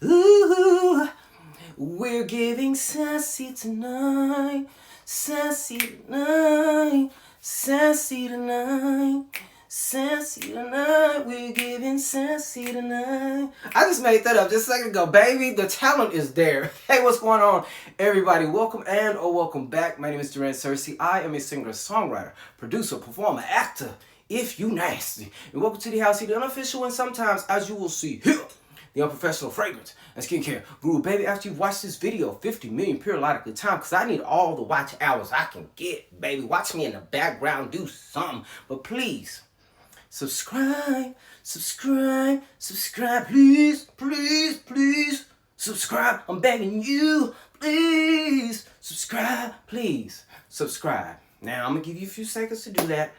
Ooh, we're giving sassy tonight, sassy tonight, sassy tonight, sassy tonight. We're giving sassy tonight. I just made that up just a second ago, baby. The talent is there. Hey, what's going on, everybody? Welcome and or welcome back. My name is SASSY. I am a singer, songwriter, producer, performer, actor. If you nasty, and welcome to the house, the unofficial and sometimes, as you will see here, the unprofessional fragrance and skincare guru. Baby, after you've watched this video 50 million periodically times, because I need all the watch hours I can get, baby. Watch me in the background, do something. But please, subscribe, subscribe, subscribe. Please, please, please, subscribe. I'm begging you. Please, subscribe. Please, subscribe. Now, I'm going to give you a few seconds to do that.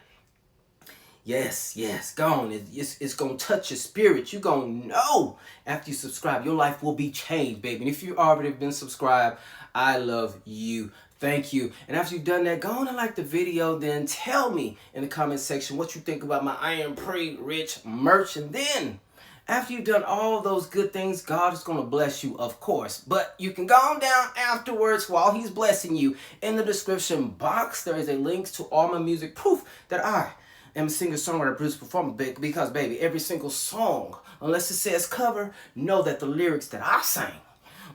Yes, go on. It's going to touch your spirit. You're going to know after you subscribe. Your life will be changed, baby. And if you already been subscribed, I love you. Thank you. And after you've done that, go on and like the video. Then tell me in the comment section what you think about my I Am Pretty Rich merch. And then, after you've done all those good things, God is going to bless you, of course. But you can go on down afterwards while he's blessing you. In the description box, there is a link to all my music proof that I am a singer, songwriter, producer, performer, because, baby, every single song, unless it says cover, know that the lyrics that I sang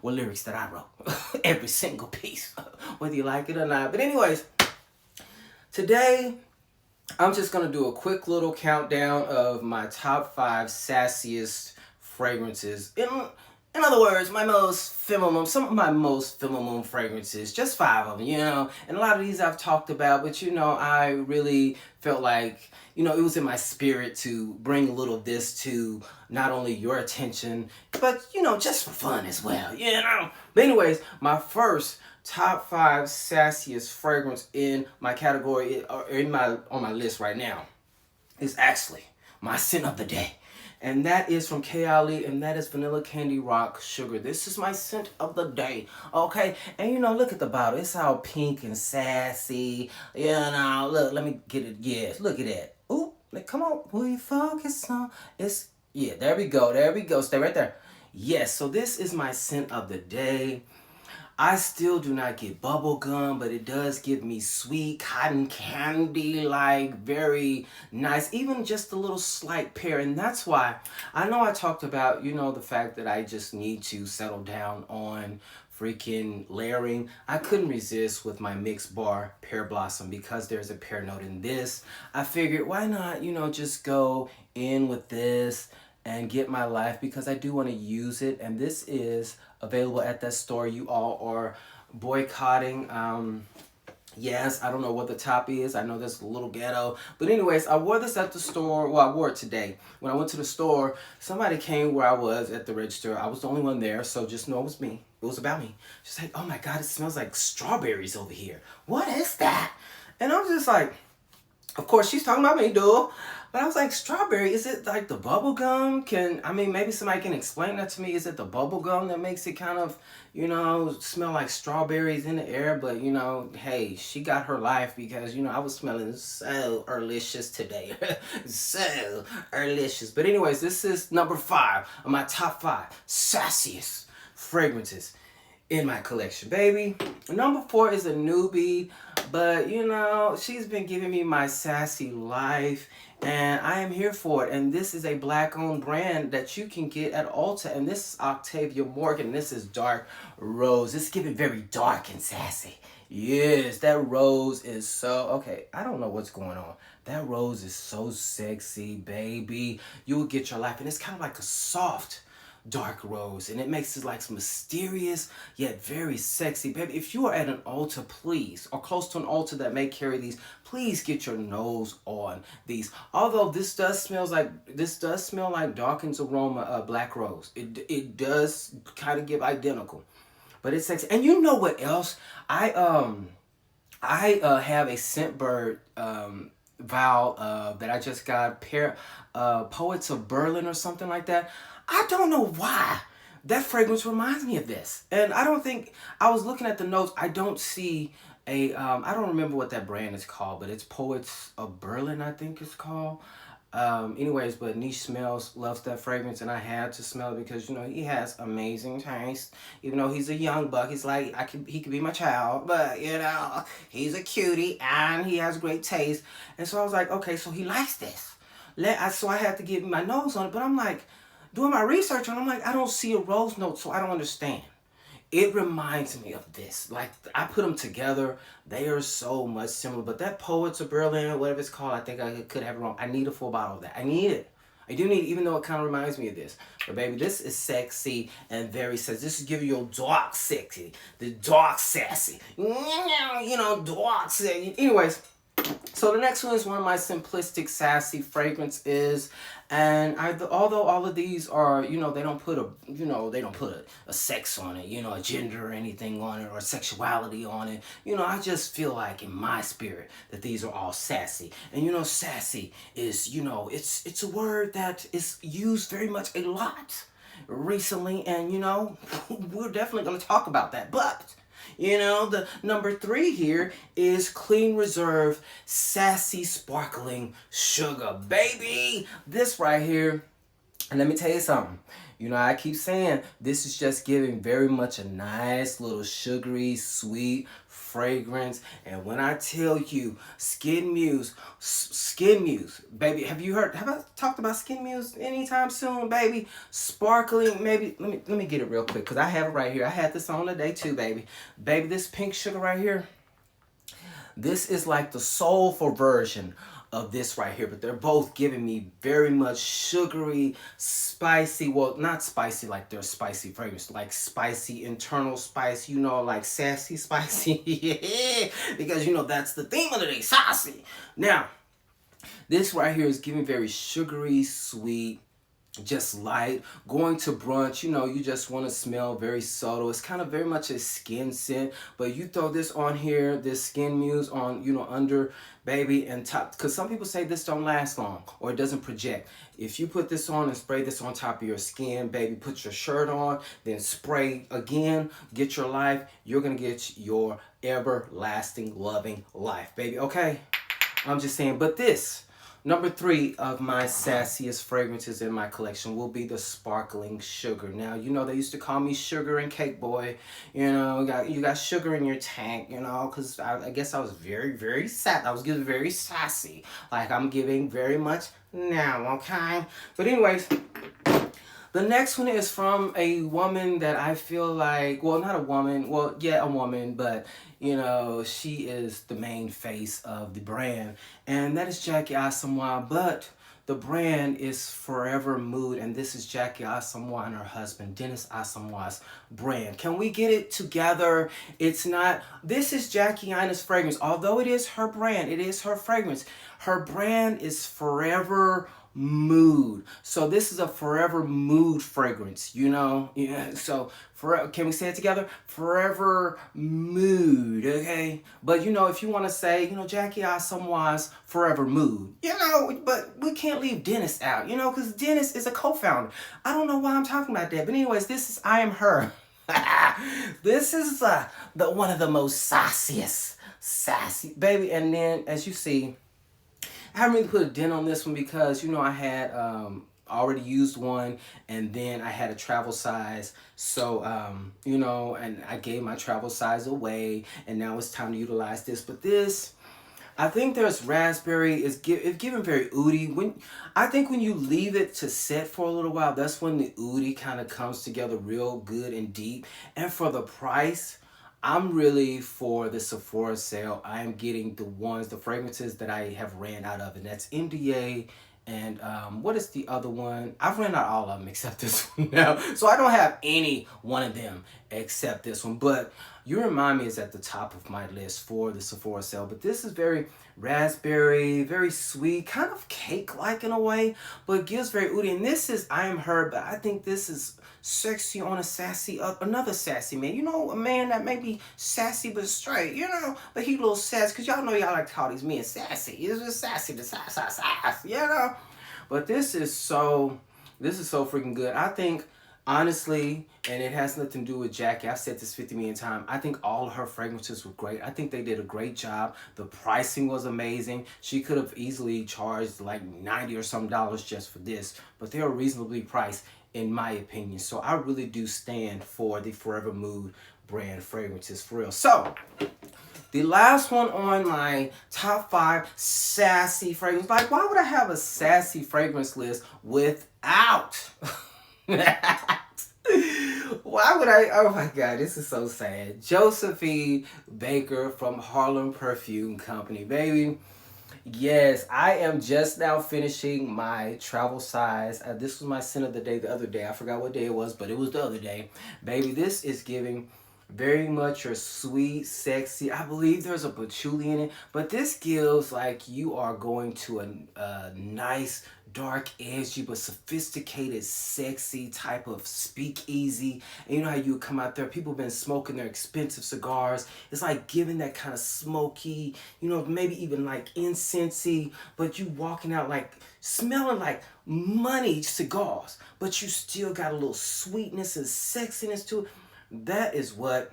were lyrics that I wrote. Every single piece, whether you like it or not. But anyways, today, I'm just going to do a quick little countdown of my top 5 sassiest fragrances. In other words, my most feminine, some of my most feminine fragrances, just 5 of them, you know. And a lot of these I've talked about, but you know, I really felt like, you know, it was in my spirit to bring a little of this to not only your attention, but, you know, just for fun as well, you know. But anyways, my first top 5 sassiest fragrance in my category, or on my list right now, is actually my scent of the day. And that is from K.I.L.E. and that is Vanilla Candy Rock Sugar. This is my scent of the day, okay? And you know, look at the bottle. It's all pink and sassy. You know, look, let me get it. Yes, look at that. Ooh, come on. Will you focus on? Yeah, there we go. Stay right there. Yes, so this is my scent of the day. I still do not get bubble gum, but it does give me sweet cotton candy, like very nice, even just a little slight pear. And that's why I know I talked about, you know, the fact that I just need to settle down on freaking layering. I couldn't resist with my mixed bar pear blossom because there's a pear note in this. I figured why not, you know, just go in with this and get my life, because I do want to use it. And this is available at that store you all are boycotting. Yes, I don't know what the top is. I know that's a little ghetto. But anyways, I wore this at the store. Well, I wore it today. When I went to the store, somebody came where I was at the register. I was the only one there, so just know it was me. It was about me. She's like, oh my God, it smells like strawberries over here. What is that? And I was just like, of course, she's talking about me, dude. But I was like, strawberry, is it like the bubble gum? Maybe somebody can explain that to me. Is it the bubble gum that makes it kind of, you know, smell like strawberries in the air? But, you know, hey, she got her life because, you know, I was smelling so delicious today. So delicious. But anyways, this is number 5 of my top 5 sassiest fragrances in my collection, baby. Number 4 is a newbie, but you know, she's been giving me my sassy life and I am here for it. And this is a black owned brand that you can get at Ulta, and this is Octavia Morgan. This is Dark Rose. It's giving very dark and sassy. Yes, that rose is so, okay, I don't know what's going on. That rose is so sexy, baby. You will get your life, and it's kind of like a soft dark rose, and it makes it like mysterious yet very sexy, baby. If you are at an Ulta, please, or close to an Ulta that may carry these, please get your nose on these. Although this does smell like Dawkins aroma black rose. It does kind of give identical, but it's sexy. And you know what else? I have a Scentbird vial that I just got, Poets of Berlin or something like that. I don't know why that fragrance reminds me of this. And I don't think, I was looking at the notes, I don't see I don't remember what that brand is called, but it's Poets of Berlin, I think it's called. Anyways, but Niche smells, loves that fragrance, and I had to smell it because, you know, he has amazing taste. Even though he's a young buck, he's like, he could be my child, but, you know, he's a cutie and he has great taste. And so I was like, okay, so he likes this. So I had to get my nose on it, but I'm like, doing my research, and I'm like, I don't see a rose note, so I don't understand. It reminds me of this. Like, I put them together. They are so much similar. But that Poets of Berlin, whatever it's called, I think I could have it wrong. I need a full bottle of that. I need it. I do need it, even though it kind of reminds me of this. But baby, this is sexy and very sexy. This is giving you a dark sexy. The dark sassy. You know, dark sexy. Anyways. So the next one is one of my simplistic sassy fragrances, and although all of these are, you know, they don't put a sex on it, you know, a gender or anything on it, or sexuality on it. You know, I just feel like in my spirit that these are all sassy. And you know, sassy is, you know, it's a word that is used very much a lot recently, and you know, we're definitely going to talk about that. But you know, the number 3 here is Clean Reserve Sassy Sparkling Sugar. Baby, this right here, and let me tell you something. You know, I keep saying this is just giving very much a nice little sugary, sweet fragrance. And when I tell you SKNMUSE, baby, have I talked about SKNMUSE anytime soon, baby? Sparkling, maybe, let me get it real quick, because I have it right here. I had this on today too, baby. Baby, this pink sugar right here, this is like the soulful version of this right here, but they're both giving me very much sugary, spicy, well, not spicy like they're spicy fragrance, like spicy internal spice, you know, like sassy spicy. Yeah, because you know that's the theme of the day, sassy. Now, this right here is giving very sugary, sweet, just light. Going to brunch, you know, you just want to smell very subtle. It's kind of very much a skin scent, but you throw this on here, this SKNMUSE on, you know, under, baby, and top, because some people say this don't last long or it doesn't project. If you put this on and spray this on top of your skin, baby, put your shirt on, then spray again, get your life, you're gonna get your everlasting loving life, baby. Okay, I'm just saying. But this number 3 of my sassiest fragrances in my collection will be the Sparkling Sugar. Now, you know, they used to call me Sugar and Cake Boy. You know, you got sugar in your tank, you know, because I guess I was very, very I was giving very sassy. Like I'm giving very much now, okay? But anyways, the next one is from a woman that I feel like, well, not a woman, well, yeah, a woman, but, you know, she is the main face of the brand, and that is Jackie Asamoah, but the brand is Forever Mood, and this is Jackie Asamoah and her husband, Dennis Asamoah's brand. Can we get it together? It's not, this is Jackie Aina's fragrance. Although it is her brand, it is her fragrance. Her brand is Forever Mood. So this is a Forever Mood fragrance, you know? Yeah, so can we say it together? Forever Mood, okay? But you know, if you want to say, you know, Jackie Asamoah's Forever Mood, you know, but we can't leave Dennis out, you know, because Dennis is a co-founder. I don't know why I'm talking about that, but anyways, this is I Am Her. This is the one of the most sassiest, sassy, baby. And then, as you see, I haven't really put a dent on this one because, you know, I had already used one, and then I had a travel size. So, you know, and I gave my travel size away, and now it's time to utilize this. But this, I think there's raspberry. It's given very oody. I think when you leave it to set for a little while, that's when the oody kind of comes together real good and deep. And for the price, I'm really for the Sephora sale. I am getting the fragrances that I have ran out of, and that's MDA and what is the other one? I've ran out all of them except this one now. So I don't have any one of them except this one. But You Remind Me is at the top of my list for the Sephora sale. But this is very raspberry, very sweet, kind of cake-like in a way, but gives very oody. And this is I Am Her, but I think this is sexy on a sassy, another sassy man. You know, a man that may be sassy but straight, you know, but he a little sassy, because y'all know y'all like to call these men sassy. It's just sassy, the sass, you know. But this is so freaking good. I think Honestly, and it has nothing to do with Jackie. I've said this 50 million times. I think all of her fragrances were great. I think they did a great job. The pricing was amazing. She could have easily charged like 90 or some dollars just for this, but they are reasonably priced in my opinion. So I really do stand for the Forever Mood brand fragrances for real. So the last one on my top 5 sassy fragrance. Like, why would I have a sassy fragrance list without why would I? Oh my God, this is so sad. Josephine Baker from Harlem Perfume Company, baby. Yes, I am just now finishing my travel size. This was my scent of the day the other day. I forgot what day it was, but it was the other day. Baby, this is giving very much your sweet, sexy. I believe there's a patchouli in it, but this gives like you are going to a nice, dark, edgy, but sophisticated, sexy type of speakeasy. And you know how you come out there, people have been smoking their expensive cigars. It's like giving that kind of smoky, you know, maybe even like incensey, but you walking out like smelling like money cigars, but you still got a little sweetness and sexiness to it. That is what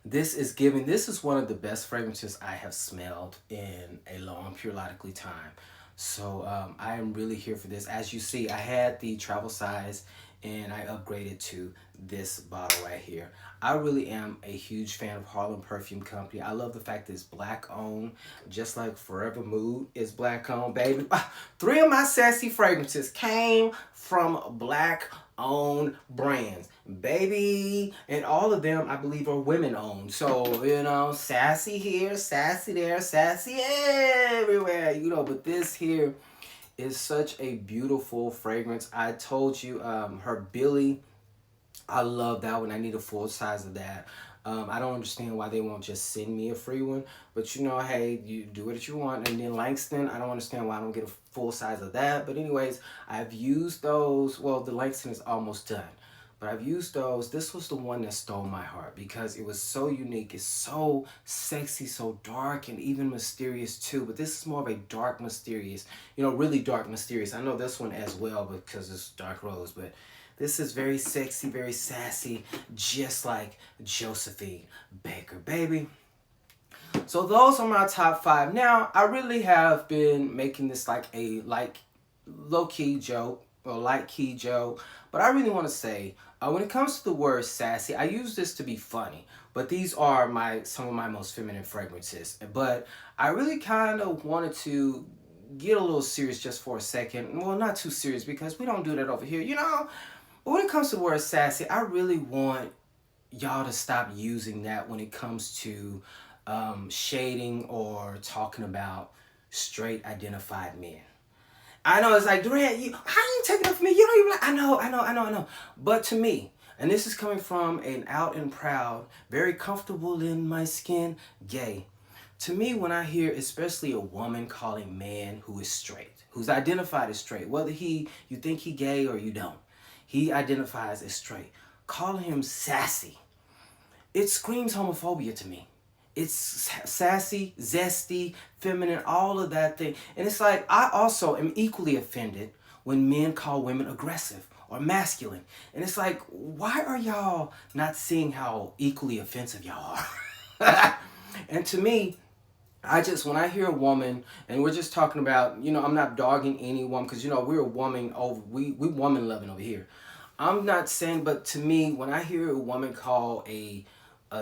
this is giving. This is one of the best fragrances I have smelled in a long periodically time. So I am really here for this. As you see, I had the travel size and I upgraded to this bottle right here. I really am a huge fan of Harlem Perfume Company. I love the fact that it's black owned, just like Forever Mood is black owned, baby. 3 of my sassy fragrances came from black owned brands, baby, and all of them I believe are women owned. So you know, sassy here, sassy there, sassy everywhere, you know. But this here is such a beautiful fragrance. I told you, her Billy, I love that one. I need a full size of that. I don't understand why they won't just send me a free one, but you know, hey, you do what you want. And then Langston, I don't understand why I don't get a full size of that. But anyways, I've used those. Well, the Langston is almost done, but I've used those. This was the one that stole my heart because it was so unique. It's so sexy, so dark, and even mysterious too. But this is more of a dark, mysterious, you know, really dark, mysterious. I know this one as well because it's dark rose, but this is very sexy, very sassy, just like Josephine Baker, baby. So those are my top 5. Now, I really have been making this like a low-key joke or light-key joke, but I really want to say, when it comes to the word sassy, I use this to be funny, but these are some of my most feminine fragrances. But I really kind of wanted to get a little serious just for a second. Well, not too serious because we don't do that over here, you know? But when it comes to the word sassy, I really want y'all to stop using that when it comes to shading or talking about straight identified men. I know it's like, Durant, how you taking up for me? You don't even like, I know. But to me, and this is coming from an out and proud, very comfortable in my skin, gay. To me, when I hear especially a woman calling man who is straight, who's identified as straight, whether you think he gay or you don't, he identifies as straight. Calling him sassy, it screams homophobia to me. It's sassy, zesty, feminine, all of that thing. And it's like, I also am equally offended when men call women aggressive or masculine. And it's like, why are y'all not seeing how equally offensive y'all are? And to me, when I hear a woman, and we're just talking about, you know, I'm not dogging any woman, because, you know, we're a woman we woman loving over here. I'm not saying, but to me, when I hear a woman call a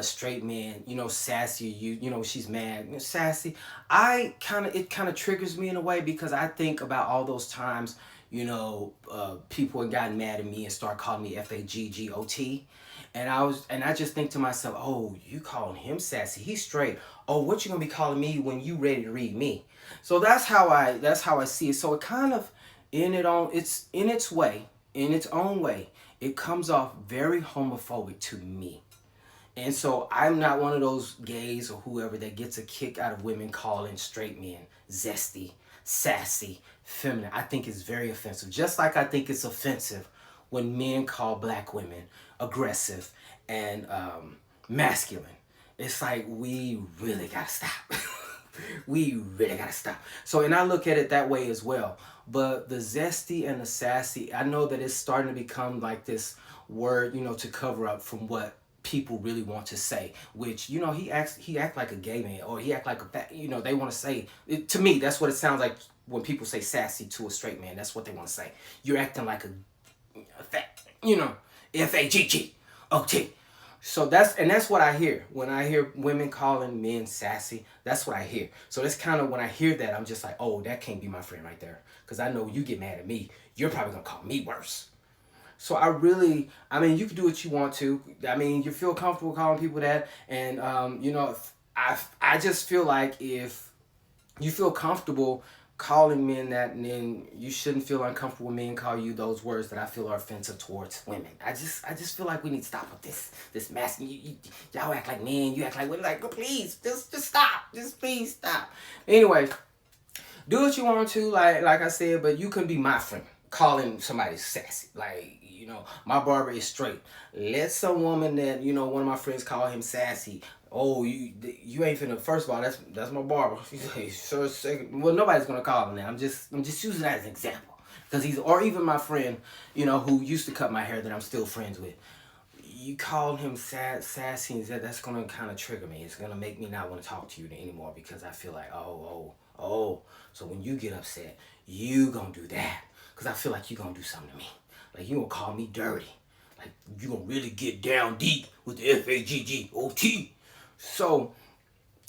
straight man, you know, sassy, you know, she's mad, you know, sassy, it kind of triggers me in a way because I think about all those times, you know, people had gotten mad at me and start calling me FAGGOT. And I just think to myself, oh, you calling him sassy? He's straight. Oh, what you gonna be calling me when you ready to read me? So that's how I see it. So it kind of in its own way, it comes off very homophobic to me. And so I'm not one of those gays or whoever that gets a kick out of women calling straight men zesty, sassy, feminine. I think it's very offensive. Just like I think it's offensive when men call black women aggressive and masculine. It's like, we really gotta stop. We really gotta stop. So, and I look at it that way as well. But the zesty and the sassy, I know that it's starting to become like this word, to cover up from what people really want to say. Which, he act like a gay man, or he act like they want to say it, to me. That's what it sounds like when people say sassy to a straight man. That's what they want to say. You're acting like a fat, FAGGOT. So that's what I hear when I hear women calling men sassy. That's what I hear. So that's kind of when I hear that, I'm just like, oh, that can't be my friend right there, because I know you get mad at me, you're probably gonna call me worse. So you can do what you want to. You feel comfortable calling people that, and I just feel like if you feel comfortable calling men that, and then you shouldn't feel uncomfortable when men call you those words that I feel are offensive towards women. I just feel like we need to stop with this mess. Y'all act like men, you act like women. Like, please, just stop. Just please stop. Anyway, do what you want to, like I said, but you can be my friend calling somebody sassy. Like, my barber is straight. Let some woman that, one of my friends call him sassy. Oh, you ain't finna. First of all, that's my barber. Well, nobody's gonna call him that. I'm just using that as an example, because or even my friend, who used to cut my hair that I'm still friends with. You call him sassy, and that's gonna kind of trigger me. It's gonna make me not want to talk to you anymore, because I feel like, oh. So when you get upset, you gonna do that, because I feel like you gonna do something to me. Like, you gonna call me dirty. Like, you gonna really get down deep with the FAGGOT. So,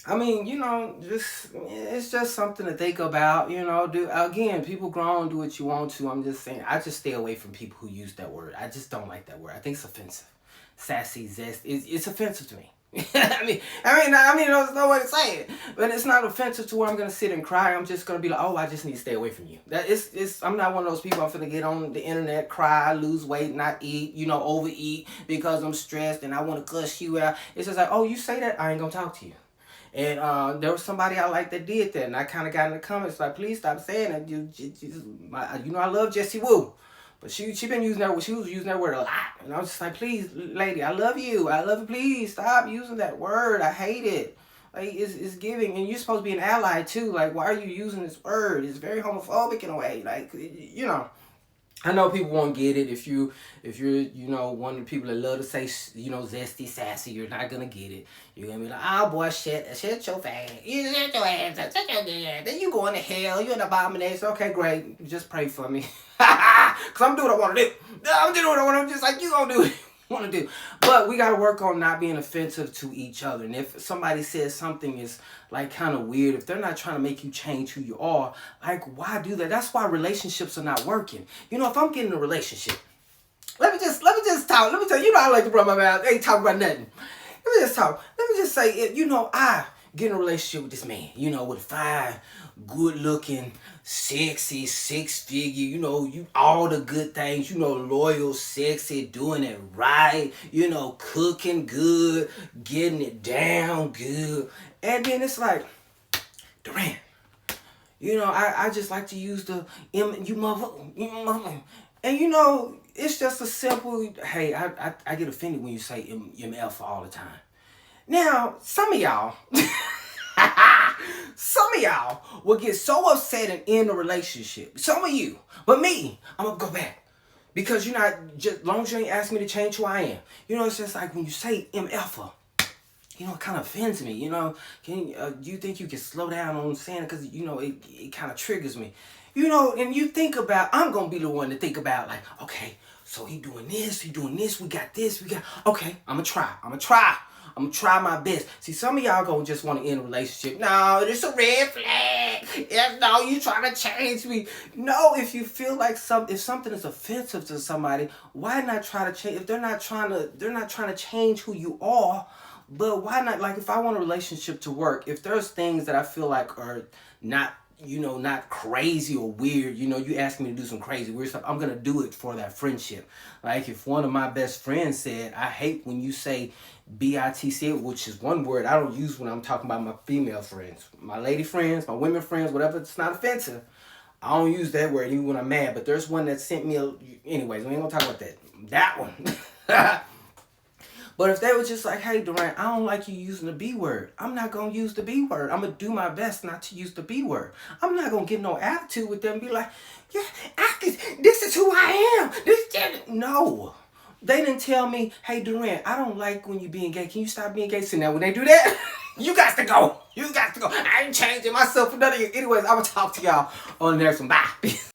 it's just something to think about, Again, people grown, do what you want to. I'm just saying, I just stay away from people who use that word. I just don't like that word. I think it's offensive. Sassy, zest, it's offensive to me. There's no way to say it, but it's not offensive to where I'm gonna sit and cry. I'm just gonna be like, oh, I just need to stay away from you. I'm not one of those people I'm finna get on the internet, cry, lose weight, not eat, overeat because I'm stressed and I want to cuss you out. It's just like, oh, you say that, I ain't gonna talk to you. And there was somebody I liked that did that, and I kind of got in the comments like, please stop saying that. I love Jessie Woo. But she was using that word a lot. And I was just like, please, lady, I love you. Please stop using that word. I hate it. Like, it's giving. And you're supposed to be an ally, too. Like, why are you using this word? It's very homophobic in a way. Like, I know people won't get it. If you're one of the people that love to say, zesty, sassy, you're not going to get it. You're going to be like, oh, boy, shut your face. You shut your ass up. Shut your ass. Then you going to hell. You're an abomination. Okay, great. Just pray for me. Because I'm doing what I want to do. I'm doing what I want to do, just like you going to do what you want to do. But we got to work on not being offensive to each other. And if somebody says something is, like, kind of weird, if they're not trying to make you change who you are, like, why do that? That's why relationships are not working. If I'm getting in a relationship, let me just talk. Let me tell you, I like to run my mouth. I ain't talking about nothing. Let me just talk. Let me just say, I get in a relationship with this man, with a fine, good-looking, sexy, six-figure, you all the good things, loyal, sexy, doing it right, cooking good, getting it down good. And then it's like, Durant, I just like to use the you mother. And it's just a simple, hey, I get offended when you say MF all the time. Now, some of y'all will get so upset and end a relationship. Some of you. But me, I'm going to go back. Because you're not, just long as you ain't asked me to change who I am. It's just like when you say MF, it kind of offends me. Do you think you can slow down on saying it? Because, it kind of triggers me. And you think about, I'm going to be the one to think about, like, okay, so he doing this, we got this, okay, I'm going to try. I'm going to try my best. See, some of y'all going to just want to end a relationship. No, it's a red flag. No, you trying to change me. No, if you feel like if something is offensive to somebody, why not try to change? If they're not trying to change who you are, but why not? Like, if I want a relationship to work, if there's things that I feel like are not, not crazy or weird, you ask me to do some crazy weird stuff, I'm going to do it for that friendship. Like, if one of my best friends said, I hate when you say BITC, which is one word I don't use when I'm talking about my female friends. My lady friends, my women friends, whatever, it's not offensive. I don't use that word even when I'm mad, but there's one that sent me anyways, we ain't going to talk about that. That one. But if they were just like, hey, Durant, I don't like you using the B word, I'm not going to use the B word. I'm going to do my best not to use the B word. I'm not going to get no attitude with them and be like, yeah, this is who I am. No. They didn't tell me, hey, Durant, I don't like when you being gay. Can you stop being gay? So now when they do that, you got to go. You got to go. I ain't changing myself for nothing. Anyways, I will talk to y'all on the next one. Bye.